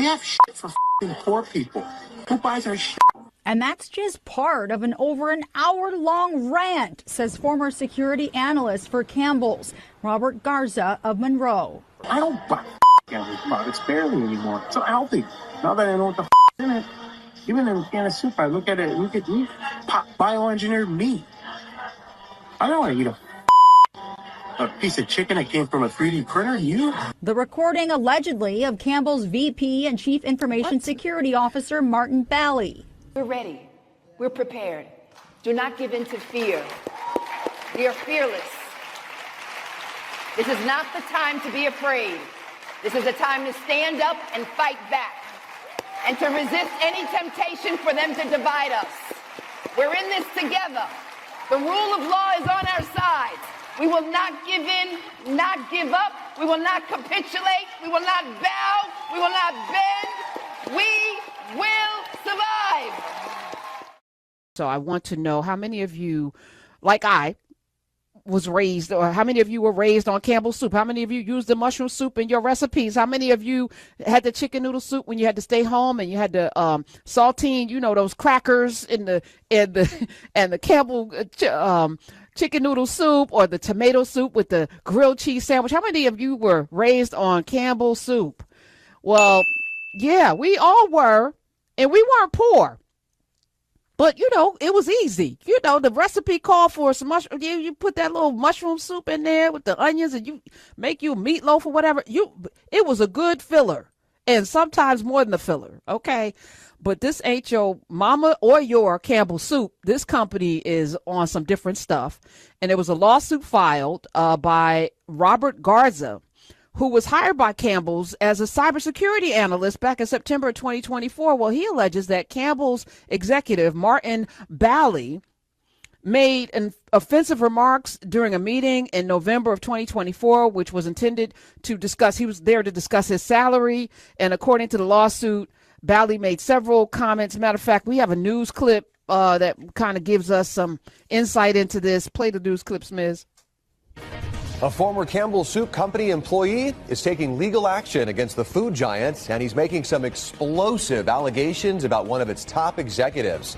We have shit for poor people. Who buys our shit? And that's just part of an over an hour-long rant, says former security analyst for Campbell's, Robert Garza of Monroe. I don't buy Campbell's products barely anymore. It's so healthy. Now that I know what the in it, even in a can of soup, I look at it, look at meat, bioengineered meat. I don't want to eat a piece of chicken that came from a 3D printer. You? The recording allegedly of Campbell's VP and Chief Information Security Officer Martin Bally. We're ready. We're prepared. Do not give in to fear. We are fearless. This is not the time to be afraid. This is a time to stand up and fight back and to resist any temptation for them to divide us. We're in this together. The rule of law is on our side. We will not give in, not give up. We will not capitulate. We will not bow. We will not bend. We will survive. So I want to know how many of you, like I was raised, or how many of you were raised on Campbell soup? How many of you used the mushroom soup in your recipes? How many of you had the chicken noodle soup when you had to stay home and you had to saltine, you know, those crackers in the Campbell chicken noodle soup, or the tomato soup with the grilled cheese sandwich? How many of you were raised on Campbell soup? Well, yeah, we all were, and we weren't poor. But, you know, it was easy. You know, the recipe called for some mushroom. You put that little mushroom soup in there with the onions, and you make you meatloaf or whatever. It was a good filler, and sometimes more than a filler, okay? But this ain't your mama or your Campbell soup. This company is on some different stuff. And there was a lawsuit filed by Robert Garza, who was hired by Campbell's as a cybersecurity analyst back in September of 2024. Well, he alleges that Campbell's executive, Martin Bally, made offensive remarks during a meeting in November of 2024, which was intended to discuss, he was there to discuss his salary. And according to the lawsuit, Bally made several comments. Matter of fact, we have a news clip that kind of gives us some insight into this. Play the news clips, Ms. A former Campbell Soup Company employee is taking legal action against the food giant, and he's making some explosive allegations about one of its top executives.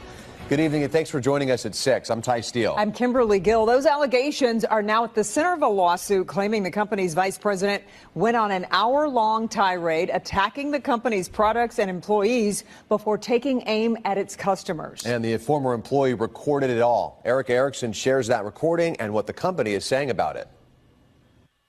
Good evening, and thanks for joining us at 6. I'm Ty Steele. I'm Kimberly Gill. Those allegations are now at the center of a lawsuit claiming the company's vice president went on an hour-long tirade attacking the company's products and employees before taking aim at its customers. And the former employee recorded it all. Eric Erickson shares that recording and what the company is saying about it.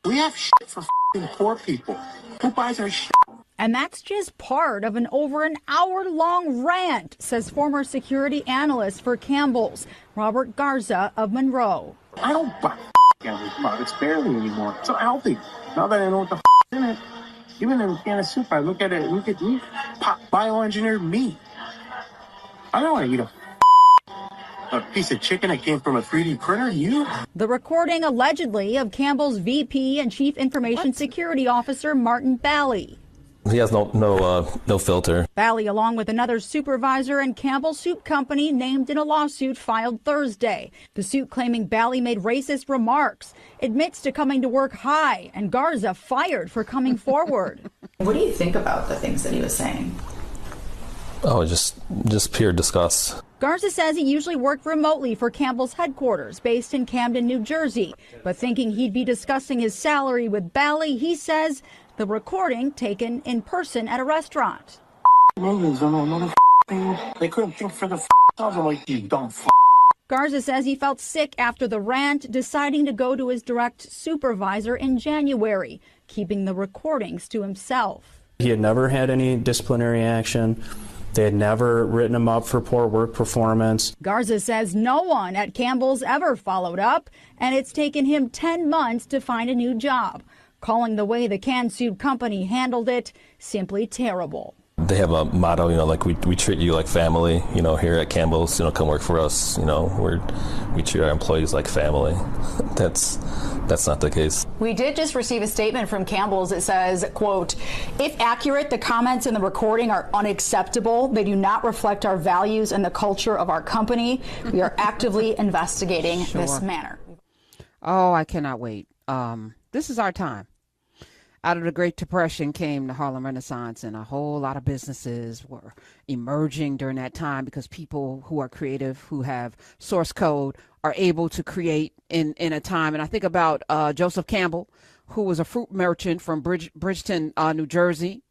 We have shit for poor people. Who buys our shit? And that's just part of an over an hour-long rant, says former security analyst for Campbell's, Robert Garza of Monroe. I don't buy Campbell's products barely anymore. It's so healthy. Now that I know what the in it, even in a can of soup, I look at it, look at meat, bioengineered meat. I don't want to eat a piece of chicken that came from a 3D printer. You? The recording allegedly of Campbell's VP and Chief Information Security Officer Martin Bally. He has no filter. Bally, along with another supervisor and Campbell Soup Company, named in a lawsuit filed Thursday. The suit claiming Bally made racist remarks, admits to coming to work high, and Garza fired for coming forward. What do you think about the things that he was saying? Oh, just pure disgust. Garza says he usually worked remotely for Campbell's headquarters based in Camden, New Jersey. But thinking he'd be discussing his salary with Bally, he says the recording taken in person at a restaurant. They couldn't think for the I'm like, you dumb Garza says he felt sick after the rant, deciding to go to his direct supervisor in January, keeping the recordings to himself. He had never had any disciplinary action. They had never written him up for poor work performance. Garza says no one at Campbell's ever followed up, and it's taken him 10 months to find a new job, calling the way the canned soup company handled it simply terrible. They have a motto, like we treat you like family, here at Campbell's, come work for us, we treat our employees like family. That's not the case. We did just receive a statement from Campbell's that says, quote, if accurate, the comments in the recording are unacceptable. They do not reflect our values and the culture of our company. We are actively investigating this matter. Oh, I cannot wait. This is our time. Out of the Great Depression came the Harlem Renaissance, and a whole lot of businesses were emerging during that time because people who are creative, who have source code, are able to create in a time. And I think about Joseph Campbell, who was a fruit merchant from Bridgeton, New Jersey.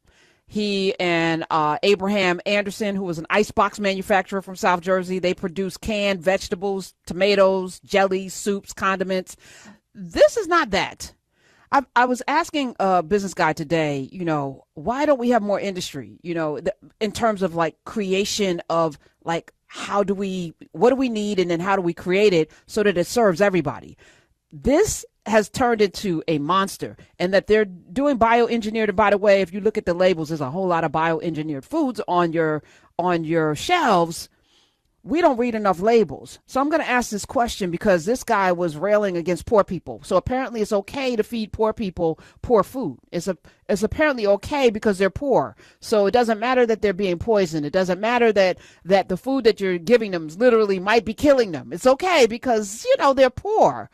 He and Abraham Anderson, who was an icebox manufacturer from South Jersey, they produced canned vegetables, tomatoes, jellies, soups, condiments. This is not that. I was asking a business guy today, why don't we have more industry, in terms of like creation of like, what do we need? And then how do we create it so that it serves everybody? This has turned into a monster, and that they're doing bioengineered. And by the way, if you look at the labels, there's a whole lot of bioengineered foods on your shelves. We don't read enough labels. So I'm going to ask this question because this guy was railing against poor people. So apparently it's okay to feed poor people poor food. It's apparently okay because they're poor. So it doesn't matter that they're being poisoned. It doesn't matter that the food that you're giving them literally might be killing them. It's okay because, they're poor.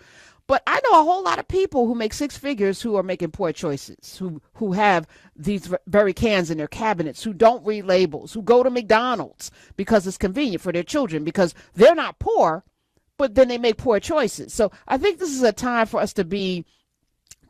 But I know a whole lot of people who make six figures who are making poor choices, who have these very cans in their cabinets, who don't read labels, who go to McDonald's because it's convenient for their children, because they're not poor, but then they make poor choices. So I think this is a time for us to be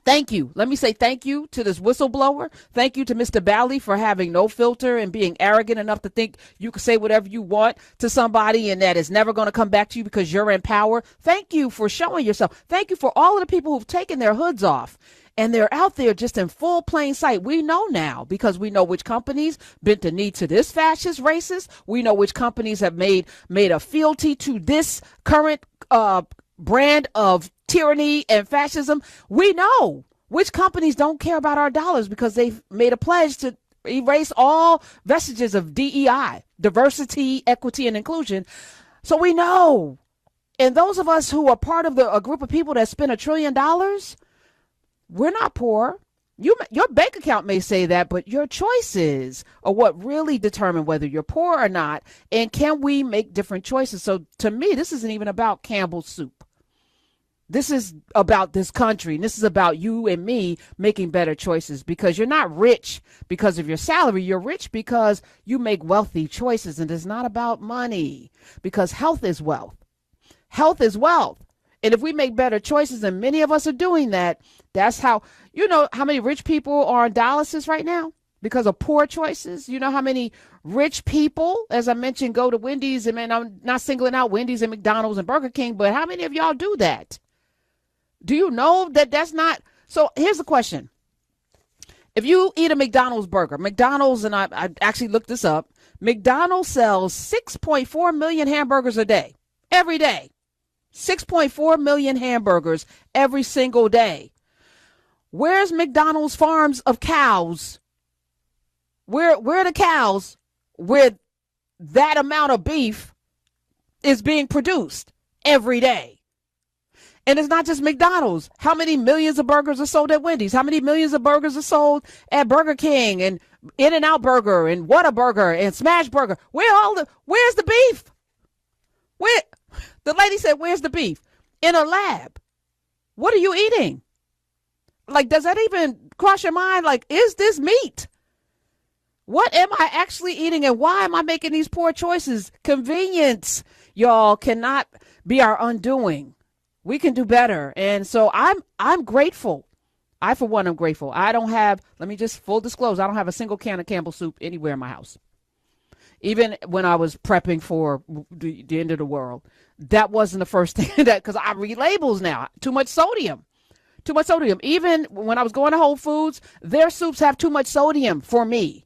thank you. Let me say thank you to this whistleblower. Thank you to Mr. Bally for having no filter and being arrogant enough to think you can say whatever you want to somebody and that is never going to come back to you because you're in power. Thank you for showing yourself. Thank you for all of the people who've taken their hoods off and they're out there just in full plain sight. We know now because we know which companies bent the knee to this fascist racist. We know which companies have made a fealty to this current brand of tyranny and fascism. We know which companies don't care about our dollars because they've made a pledge to erase all vestiges of DEI, diversity, equity, and inclusion. So we know. And those of us who are part of a group of people that spend $1 trillion, we're not poor. Your bank account may say that, but your choices are what really determine whether you're poor or not. And can we make different choices? So to me, this isn't even about Campbell Soup. This is about this country. And this is about you and me making better choices, because you're not rich because of your salary. You're rich because you make wealthy choices. And it's not about money, because health is wealth. Health is wealth. And if we make better choices, and many of us are doing that, that's how, how many rich people are on dialysis right now because of poor choices. You know how many rich people, as I mentioned, go to Wendy's, and man, I'm not singling out Wendy's and McDonald's and Burger King, but how many of y'all do that? Do you know that that's not? So here's the question. If you eat a McDonald's burger, McDonald's, and I actually looked this up, McDonald's sells 6.4 million hamburgers a day, every day. 6.4 million hamburgers every single day. Where's McDonald's farms of cows? Where are the cows where that amount of beef is being produced every day? And it's not just McDonald's. How many millions of burgers are sold at Wendy's? How many millions of burgers are sold at Burger King and In-N-Out Burger and Whataburger and Smash Burger? Where's the beef? Where? The lady said, where's the beef? In a lab. What are you eating? Like, does that even cross your mind? Like, is this meat? What am I actually eating, and why am I making these poor choices? Convenience, y'all, cannot be our undoing. We can do better. And so I'm grateful. I, for one, am grateful. I don't have, let me just full disclose, I don't have a single can of Campbell soup anywhere in my house. Even when I was prepping for the end of the world, that wasn't the first thing because I read labels now. Too much sodium. Even when I was going to Whole Foods, their soups have too much sodium for me.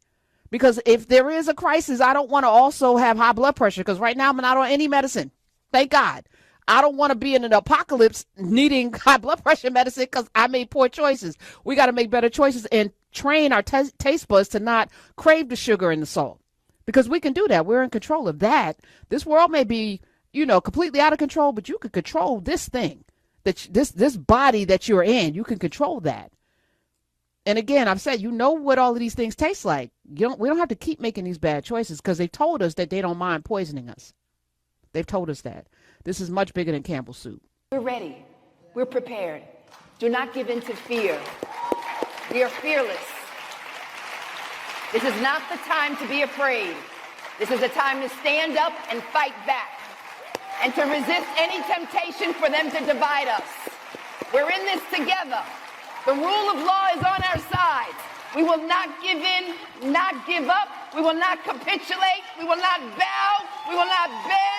Because if there is a crisis, I don't want to also have high blood pressure, because right now I'm not on any medicine. Thank God. I don't want to be in an apocalypse needing high blood pressure medicine because I made poor choices. We got to make better choices and train our taste buds to not crave the sugar and the salt, because we can do that. We're in control of that. This world may be, completely out of control, but you can control this thing, this body that you're in. You can control that. And again, I've said, what all of these things taste like. We don't have to keep making these bad choices, because they've told us that they don't mind poisoning us. They've told us that. This is much bigger than Campbell soup. We're ready. We're prepared. Do not give in to fear. We are fearless. This is not the time to be afraid. This is a time to stand up and fight back and to resist any temptation for them to divide us. We're in this together. The rule of law is on our side. We will not give in, not give up. We will not capitulate. We will not bow. We will not bend.